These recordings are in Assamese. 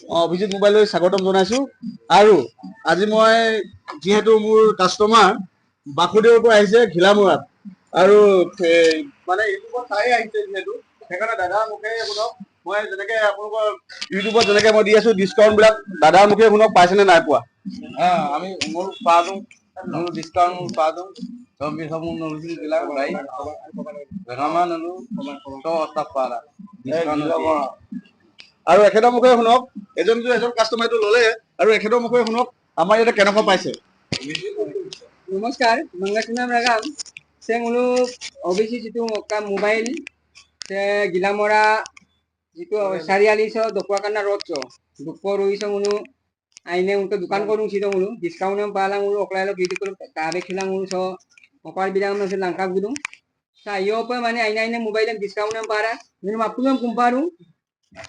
অভিজিত মোবাইললৈ স্বাগতম জনাইছো। আৰু আজি মই যিহেতু মোৰ কাষ্টমাৰ বাসুদেৱৰ পৰা আহিছে ঘিলামৰাত, আৰু মানে ইউটিউবত চাই আহিছে যিহেতু, সেইকাৰণে দাদাৰ মুখে শুনক। মই যেনেকে আপোনালোকৰ ইউটিউবত যেনেকে মই দি আছো ডিছকাউণ্ট বিলাক, দাদাৰ মুখে শুনক পাইছেনে নাই পোৱা। আমি মোৰ পা দিওঁ, মোৰ ডিছকাউণ্ট মোৰ পা দিওঁ। সব নলছিল গিলা ভাই ভেঙামা নলো তো অস্তাপ পাৰা আৰু এখেতৰ মুখে শুনক, এজন কাষ্টমাৰটো ললে, আৰু এখেতৰ মুখে শুনক আমাৰ ইয়াতে কেনেকুৱা পাইছে। नमस्कार मंगलनाम रागाम से मुलु अभिषेक जितु का मोबाइल से गिलामरा जितु सारियाली सो दकुआकाना रोड सो दुको रुई सो मुलु आइने उनको दुकान करूं सीधो मुलु डिस्काउंट में पाला मुलु ओकलालो वीडियो करूं तारे खिला मुलु सो ओकार बिदाम में से लंका गुदुं सा यो पे माने आइने मोबाइल में डिस्काउंट में पारा मिनु आपुन कुम्पारू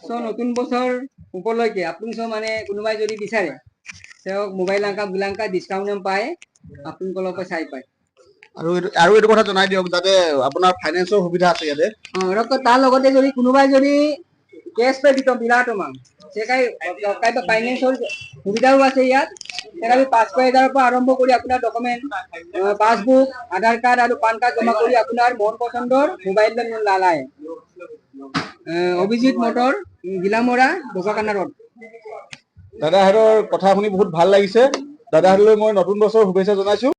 सो नतुन बছৰ উপলৈকে আপুনি সো মানে কোনোবাই যদি বিচাৰে তেও মোবাইল লঙ্কা বুলাঙ্কা ডিসকাউন্ট পায় আপুনি কলপ চাই পায়। আৰু এইটো কথা জনাই দিয়ক যাতে আপোনাৰ ফাইনেন্সৰ সুবিধা আছে ইয়াতে। তাৰ লগতে যদি কোনোবাই যদি কেছ পে দিত বিলাটো মান সেকাই কাইবা ফাইনেন্সৰ সুবিধাও আছে ইয়াত। সেকাই 5,000 পৰা আৰম্ভ কৰি আপোনাৰ ডকুমেন্ট পাসবুক আধাৰ কাৰ্ড আৰু পান কাৰ্ড জমা কৰি আপোনাৰ মন পছন্দৰ মোবাইল লোন লালায়। অভিজিৎ মোটৰ গিলামৰা দোকাকানা ৰোড। দাদাহঁতৰ কথা শুনি বহুত ভাল লাগিছে। দাদাহঁতলৈ মই নতুন বছৰৰ শুভেচ্ছা জনাইছো।